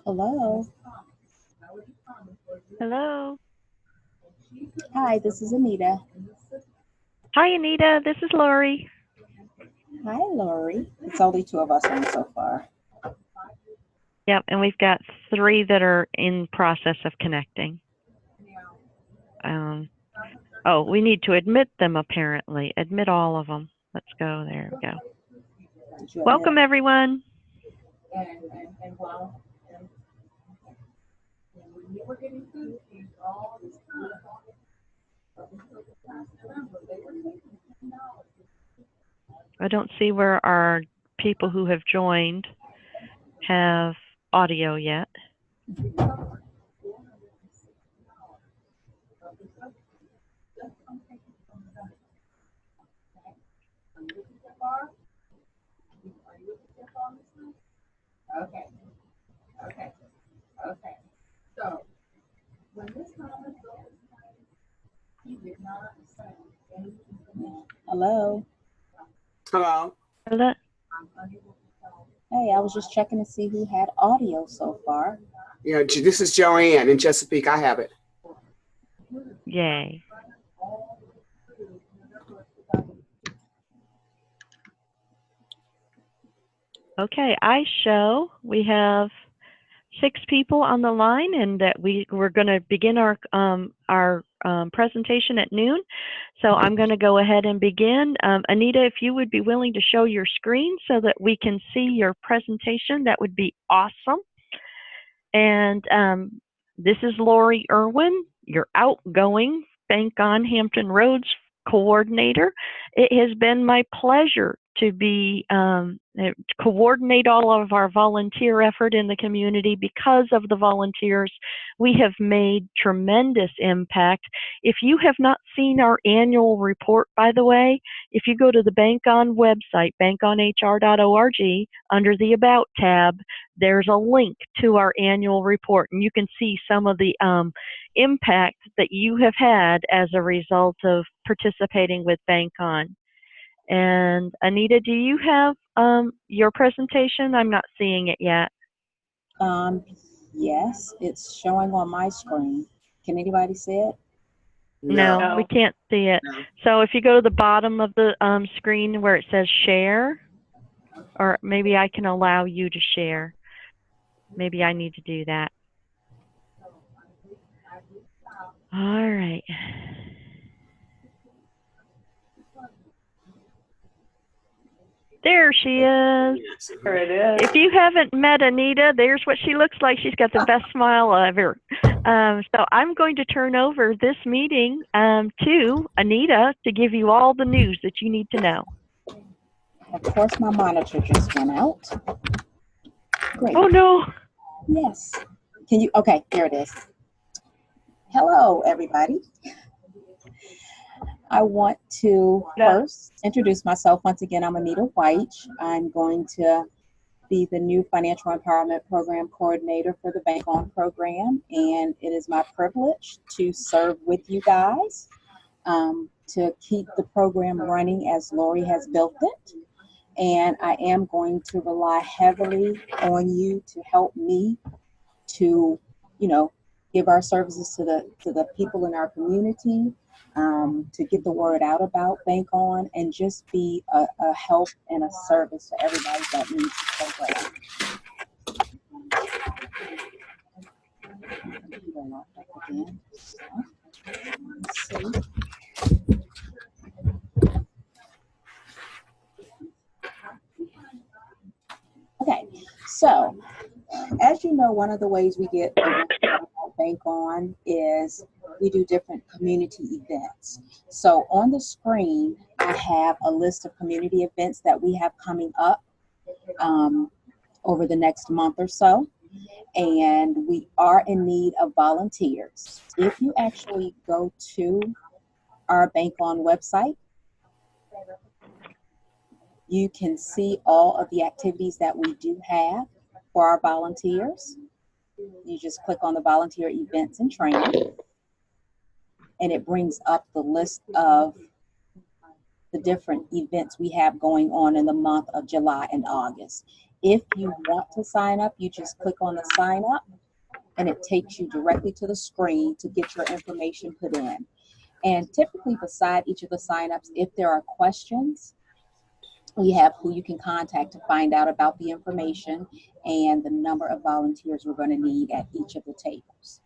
Hello. Hello. Hi, this is Anita. Hi, Anita. This is Lori. Hi, Lori. It's only two of us on so far. Yep, and we've got 3 that are in process of connecting. Oh, we need to admit them, apparently. Admit all of them. Let's go. There we go. Welcome, everyone. I don't see where our people who have joined have audio yet. Okay. So, when this comment goes, he did not send any information. Hello. Hello. Hello. Hey, I was just checking to see who had audio so far. Yeah, this is Joanne in Chesapeake. I have it. Yay. Okay, I show we have 6 people on the line, and that we're going to begin our presentation at noon. So I'm going to go ahead and begin. Anita, if you would be willing to show your screen so that we can see your presentation, that would be awesome. And this is Lori Irwin, your outgoing Bank on Hampton Roads coordinator. It has been my pleasure to be coordinate all of our volunteer effort in the community. Because of the volunteers, we have made tremendous impact. If you have not seen our annual report, by the way, if you go to the Bank On website, bankonhr.org, under the About tab, there's a link to our annual report, and you can see some of the impact that you have had as a result of participating with Bank On. And Anita, do you have your presentation? I'm not seeing it yet. Yes, it's showing on my screen. Can anybody see it? No, we can't see it. No. So if you go to the bottom of the screen where it says share, or maybe I can allow you to share. Maybe I need to do that. All right. There she is. There it is. If you haven't met Anita, there's what she looks like. She's got the best smile ever. So I'm going to turn over this meeting to Anita to give you all the news that you need to know. Of course, my monitor just went out. Great. Oh, no. Yes. Can you? Okay, there it is. Hello, everybody. I want to first introduce myself. Once again, I'm Anita White. I'm going to be the new Financial Empowerment Program Coordinator for the Bank On program, and it is my privilege to serve with you guys to keep the program running as Lori has built it. And I am going to rely heavily on you to help me to, give our services to the people in our community, to get the word out about Bank On, and just be a help and a service to everybody that needs the program. Let's see. Okay, so as you know, one of the ways we get Bank On is we do different community events. So on the screen, I have a list of community events that we have coming up over the next month or so. And we are in need of volunteers. If you actually go to our Bank On website, you can see all of the activities that we do have for our volunteers. You just click on the volunteer events and training, and it brings up the list of the different events we have going on in the month of July and August. If you want to sign up, you just click on the sign up and it takes you directly to the screen to get your information put in. And typically beside each of the signups, if there are questions, we have who you can contact to find out about the information and the number of volunteers we're going to need at each of the tables.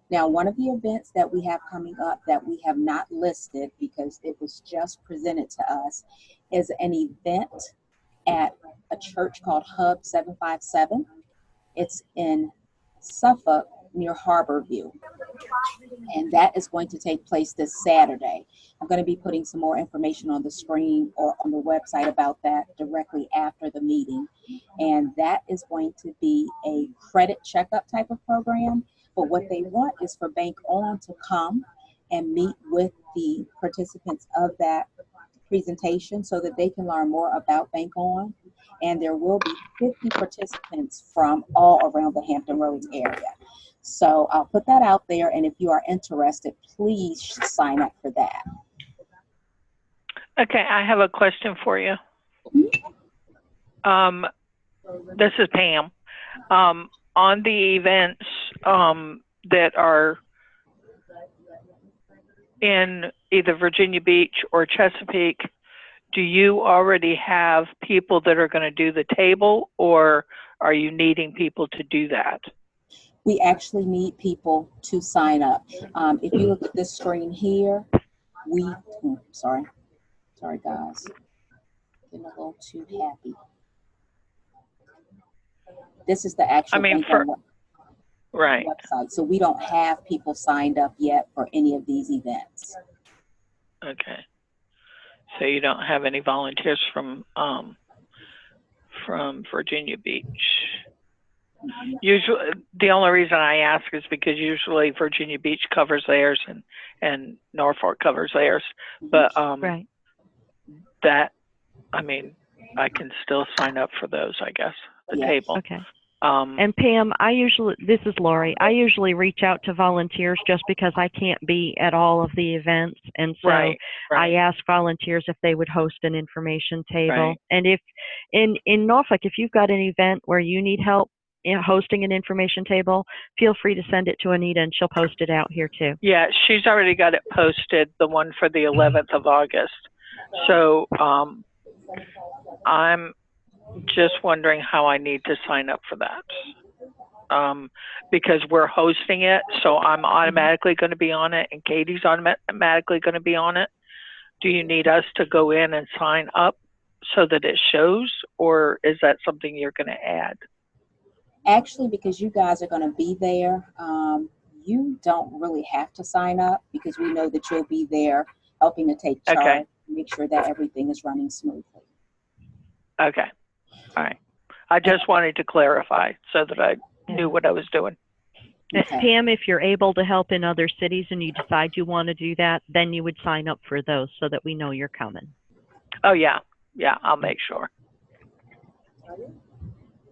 Now, one of the events that we have coming up that we have not listed because it was just presented to us is an event at a church called Hub 757. It's in Suffolk near Harborview. And that is going to take place this Saturday. I'm going to be putting some more information on the screen or on the website about that directly after the meeting. And that is going to be a credit checkup type of program. But what they want is for Bank On to come and meet with the participants of that presentation so that they can learn more about Bank On. And there will be 50 participants from all around the Hampton Roads area. So I'll put that out there, and if you are interested, please sign up for that. Okay, I have a question for you. This is Pam. On the events that are in either Virginia Beach or Chesapeake, do you already have people that are going to do the table, or are you needing people to do that? We actually need people to sign up. If you look at this screen here, sorry guys, getting a little too happy. This is the actual right website. So we don't have people signed up yet for any of these events. Okay. So you don't have any volunteers from Virginia Beach. Usually, the only reason I ask is because usually Virginia Beach covers theirs and Norfolk covers theirs. But right. That, I mean, I can still sign up for those, I guess, the table. Okay. And Pam, this is Lori. I usually reach out to volunteers just because I can't be at all of the events. And so I ask volunteers if they would host an information table. Right. And if in Norfolk, if you've got an event where you need help in hosting an information table, feel free to send it to Anita and she'll post it out here too. Yeah, she's already got it posted, the one for the 11th of August. So I'm just wondering how I need to sign up for that. Because we're hosting it, so I'm automatically going to be on it, and Katie's automatically going to be on it. Do you need us to go in and sign up so that it shows, or is that something you're going to add? Actually, because you guys are going to be there, you don't really have to sign up because we know that you'll be there helping to take charge, make sure that everything is running smoothly. Okay. All right. I just wanted to clarify so that I knew what I was doing. Okay. Pam, if you're able to help in other cities and you decide you want to do that, then you would sign up for those so that we know you're coming. Oh, yeah. Yeah, I'll make sure.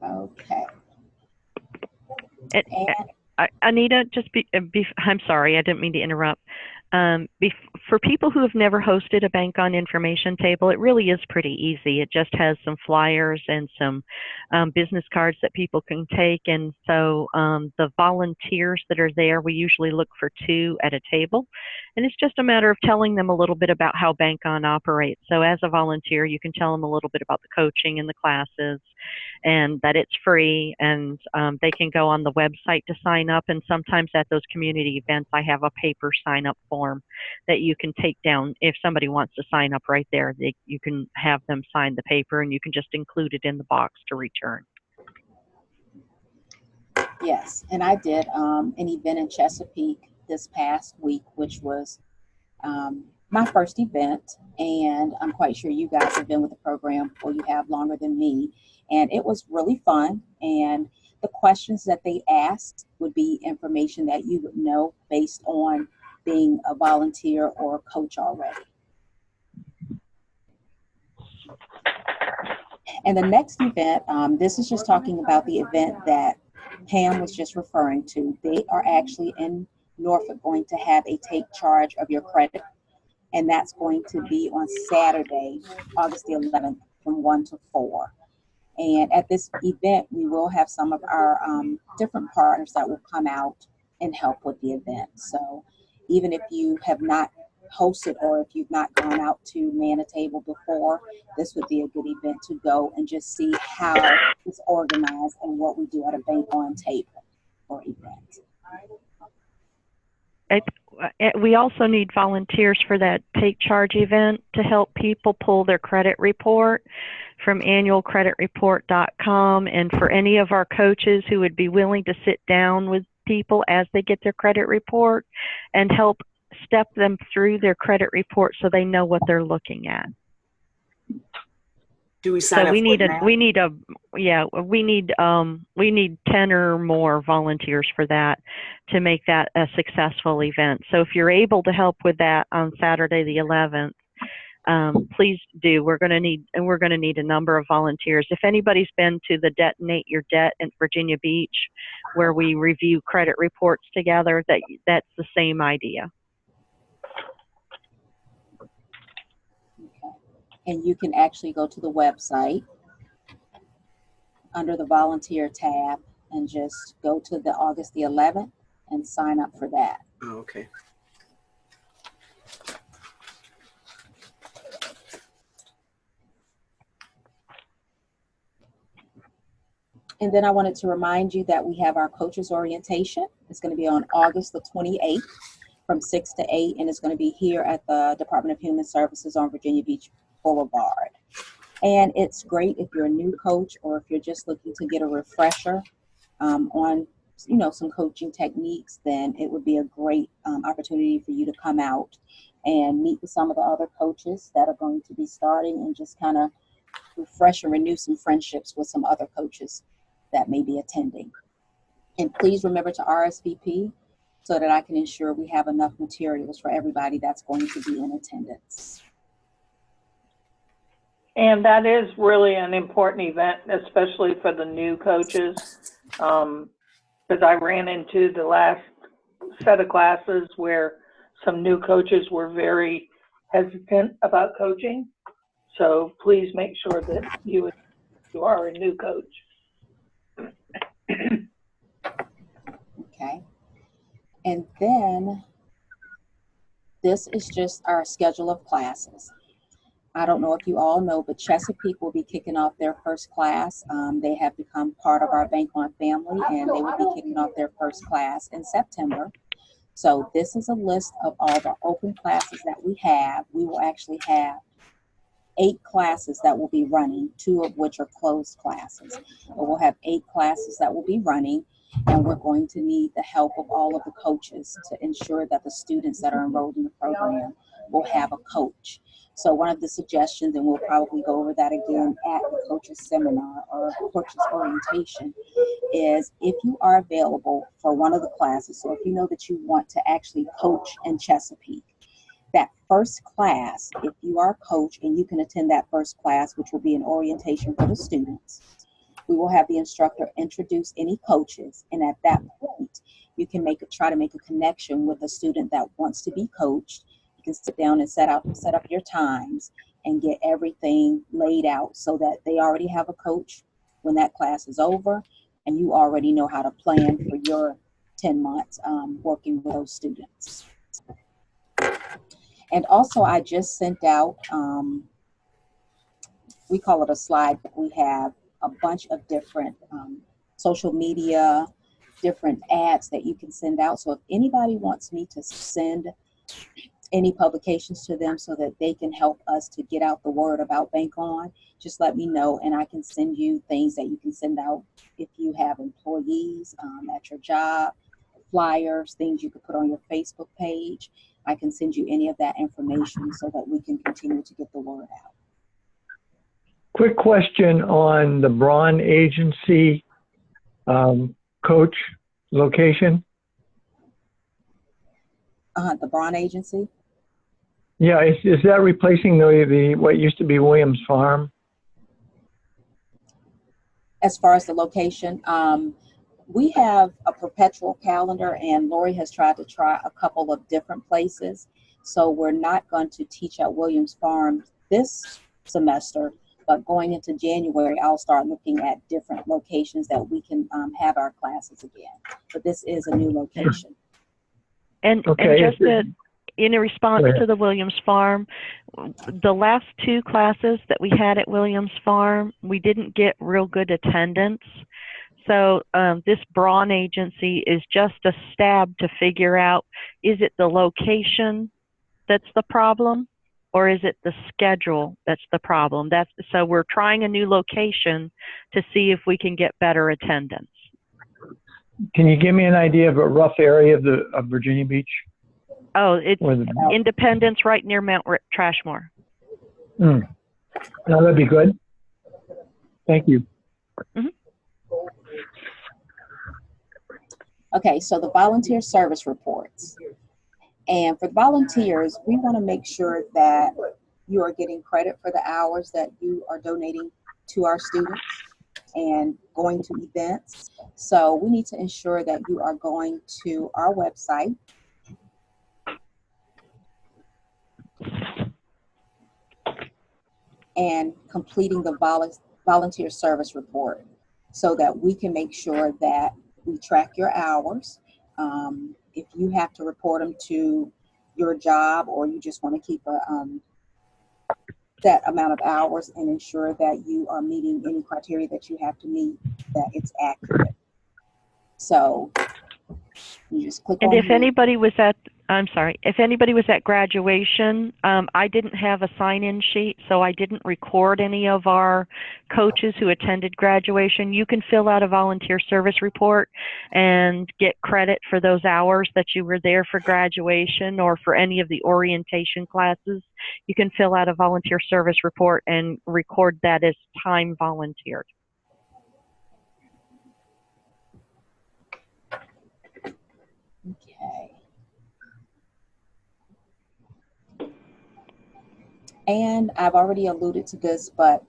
Okay. Anita, I'm sorry, I didn't mean to interrupt. For people who have never hosted a Bank On information table, it really is pretty easy. It just has some flyers and some business cards that people can take. And so the volunteers that are there, we usually look for 2 at a table. And it's just a matter of telling them a little bit about how Bank On operates. So as a volunteer, you can tell them a little bit about the coaching and the classes and that it's free, and they can go on the website to sign up. And sometimes at those community events, I have a paper sign up form that you can take down. If somebody wants to sign up right there, you can have them sign the paper and you can just include it in the box to return. Yes, and I did an event in Chesapeake this past week, which was my first event, and I'm quite sure you guys have been with the program, or you have longer than me, and it was really fun. And the questions that they asked would be information that you would know based on being a volunteer or a coach already. And the next event, this is just talking about the event that Pam was just referring to. They are actually in Norfolk going to have a take charge of your credit and that's going to be on Saturday, August the 11th, from 1 to 4. And at this event, we will have some of our different partners that will come out and help with the event. So even if you have not hosted or if you've not gone out to man a table before, this would be a good event to go and just see how it's organized and what we do at a bank on table or event. We also need volunteers for that Take Charge event to help people pull their credit report from annualcreditreport.com, and for any of our coaches who would be willing to sit down with people as they get their credit report and help step them through their credit report so they know what they're looking at. Do we sign up for that? We need 10 or more volunteers for that to make that a successful event. So if you're able to help with that on Saturday the 11th, please do. We're going to need a number of volunteers. If anybody's been to the Detonate Your Debt in Virginia Beach, where we review credit reports together, that's the same idea. And you can actually go to the website under the volunteer tab and just go to the August the 11th and sign up for that. Oh, okay. And then I wanted to remind you that we have our coaches orientation. It's going to be on August the 28th from 6 to 8, and it's going to be here at the Department of Human Services on Virginia Beach Boulevard. And it's great if you're a new coach or if you're just looking to get a refresher on some coaching techniques, then it would be a great opportunity for you to come out and meet with some of the other coaches that are going to be starting and just kind of refresh and renew some friendships with some other coaches that may be attending. And please remember to RSVP so that I can ensure we have enough materials for everybody that's going to be in attendance. And that is really an important event, especially for the new coaches, because I ran into the last set of classes where some new coaches were very hesitant about coaching. So please make sure that you are a new coach. Okay. And then this is just our schedule of classes. I don't know if you all know, but Chesapeake will be kicking off their first class. They have become part of our Bank On family, and they will be kicking off their first class in September. So this is a list of all the open classes that we have. We will actually have 8 classes that will be running, 2 of which are closed classes. But we'll have 8 classes that will be running, and we're going to need the help of all of the coaches to ensure that the students that are enrolled in the program will have a coach. So one of the suggestions, and we'll probably go over that again at the coaches seminar or coaches orientation, is if you are available for one of the classes, so if you know that you want to actually coach in Chesapeake, that first class, if you are a coach and you can attend that first class, which will be an orientation for the students, we will have the instructor introduce any coaches, and at that point, you can try to make a connection with a student that wants to be coached. You can sit down and set up your times and get everything laid out so that they already have a coach when that class is over, and you already know how to plan for your 10 months working with those students. And also, I just sent out, we call it a slide, but we have a bunch of different social media, different ads that you can send out. So if anybody wants me to send any publications to them so that they can help us to get out the word about Bank On, just let me know, and I can send you things that you can send out if you have employees at your job, flyers, things you could put on your Facebook page. I can send you any of that information so that we can continue to get the word out. Quick question on the Braun Agency coach location. The Braun Agency? Yeah, is that replacing the what used to be Williams Farm? As far as the location, we have a perpetual calendar, and Lori has tried a couple of different places. So we're not going to teach at Williams Farm this semester, but going into January, I'll start looking at different locations that we can have our classes again. But this is a new location. And just in response to the Williams Farm, the last 2 classes that we had at Williams Farm, we didn't get real good attendance. So this Braun agency is just a stab to figure out, is it the location that's the problem, or is it the schedule that's the problem? So we're trying a new location to see if we can get better attendance. Can you give me an idea of a rough area of Virginia Beach? Oh, it's Independence, right near Mount Trashmore. No, that'd be good. Thank you. Mm-hmm. Okay, so the volunteer service reports. And for volunteers, we want to make sure that you are getting credit for the hours that you are donating to our students and going to events. So we need to ensure that you are going to our website and completing the volunteer service report so that we can make sure that we track your hours. If you have to report them to your job, or you just want to keep a set amount of hours and ensure that you are meeting any criteria that you have to meet, that it's accurate. So you just click on. And if anybody was at, if anybody was at graduation, I didn't have a sign-in sheet, so I didn't record any of our coaches who attended graduation. You can fill out a volunteer service report and get credit for those hours that you were there for graduation or for any of the orientation classes. You can fill out a volunteer service report and record that as time volunteered. Okay. And I've already alluded to this, but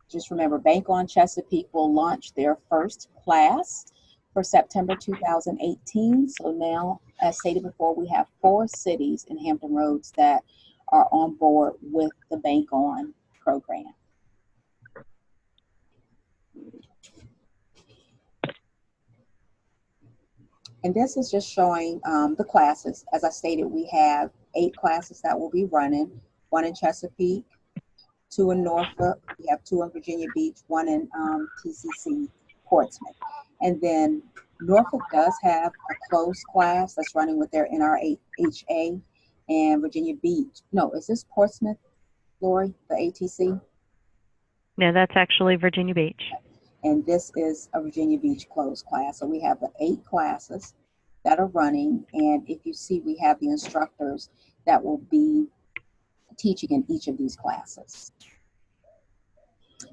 just remember, Bank on Chesapeake will launch their first class for September 2018. So now, as stated before, we have 4 cities in Hampton Roads that are on board with the Bank On program. And this is just showing the classes. As I stated, we have 8 classes that will be running, 1 in Chesapeake, 2 in Norfolk, we have 2 in Virginia Beach, 1 in TCC Portsmouth. And then Norfolk does have a closed class that's running with their NRHA, and Virginia Beach. No, is this Portsmouth, Lori, the ATC? No, that's actually Virginia Beach. And this is a Virginia Beach closed class. So we have the 8 classes that are running. And if you see, we have the instructors that will be teaching in each of these classes.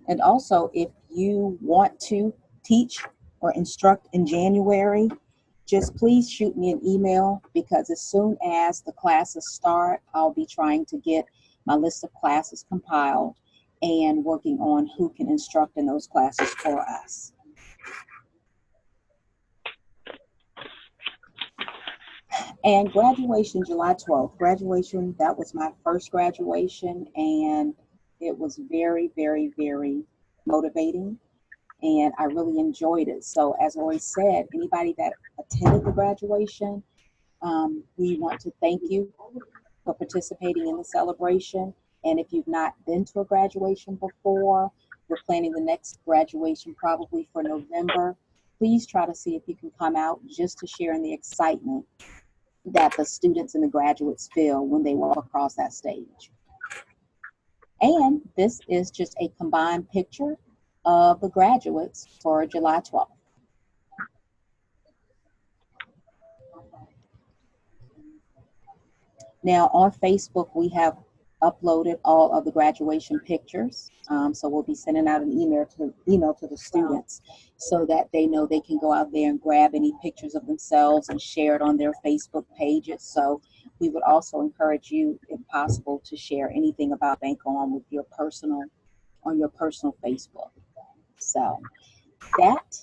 And also, if you want to teach or instruct in January, just please shoot me an email, because as soon as the classes start, I'll be trying to get my list of classes compiled and working on who can instruct in those classes for us. And graduation, July 12th. Graduation, that was my first graduation, and it was very, very, very motivating, and I really enjoyed it. So as Lori said, anybody that attended the graduation, we want to thank you for participating in the celebration. And if you've not been to a graduation before, we're planning the next graduation probably for November. Please try to see if you can come out just to share in the excitement that the students and the graduates feel when they walk across that stage. And this is just a combined picture of the graduates for July 12th. Now on Facebook, we have uploaded all of the graduation pictures. So we'll be sending out an email to the students so that they know they can go out there and grab any pictures of themselves and share it on their Facebook pages. So we would also encourage you, if possible, to share anything about Bank On with your personal Facebook. So that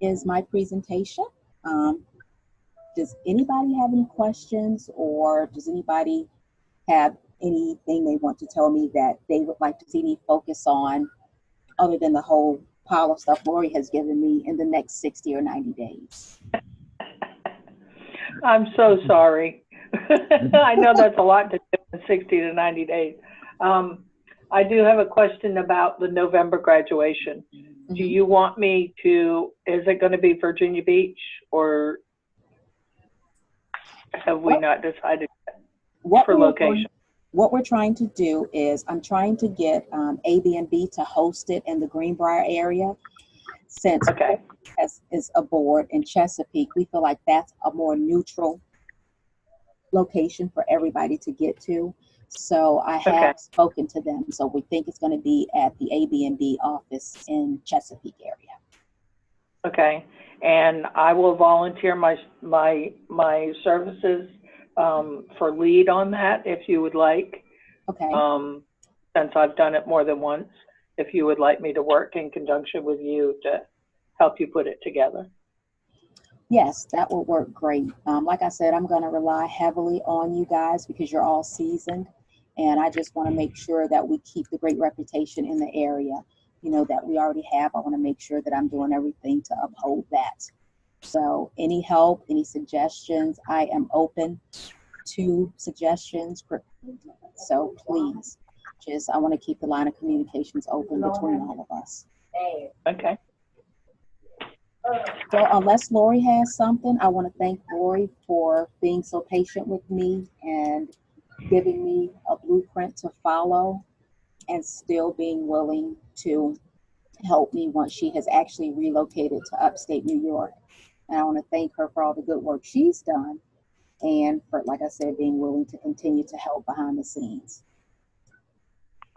is my presentation. Does anybody have any questions, or does anybody have anything they want to tell me that they would like to see me focus on other than the whole pile of stuff Lori has given me in the next 60 or 90 days. I'm so sorry. I know that's a lot to do in 60 to 90 days. I do have a question about the November graduation. Mm-hmm. Do you want me to, is it going to be Virginia Beach, or have we not decided for location? What we're trying to do is I'm trying to get ABNB to host it in the Greenbrier area. Since is a board in Chesapeake, we feel like that's a more neutral location for everybody to get to. So I have spoken to them. So we think it's going to be at the ABNB office in Chesapeake area. Okay. And I will volunteer my services for lead on that if you would like. Okay. Since I've done it more than once, if you would like me to work in conjunction with you to help you put it together. Yes, that will work great. Like I said, I'm going to rely heavily on you guys because you're all seasoned. And I just want to make sure that we keep the great reputation in the area, you know, that we already have. I want to make sure that I'm doing everything to uphold that. So any help, any suggestions, I am open to suggestions. So please, I want to keep the line of communications open between all of us. Okay. So unless Lori has something, I want to thank Lori for being so patient with me and giving me a blueprint to follow and still being willing to help me once she has actually relocated to upstate New York. And I want to thank her for all the good work she's done and for, like I said, being willing to continue to help behind the scenes.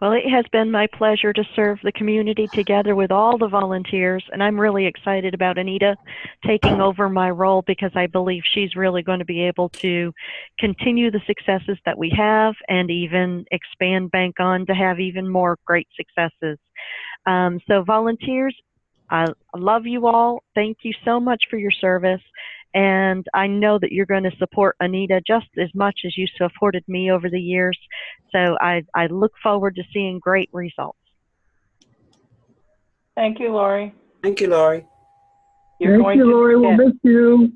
Well, it has been my pleasure to serve the community together with all the volunteers, and I'm really excited about Anita taking over my role because I believe she's really going to be able to continue the successes that we have and even expand Bank On to have even more great successes. So volunteers, I love you all. Thank you so much for your service. And I know that you're going to support Anita just as much as you supported me over the years. So I look forward to seeing great results. Thank you, Lori. Thank you, Lori. Thank you, Lori. We'll miss you.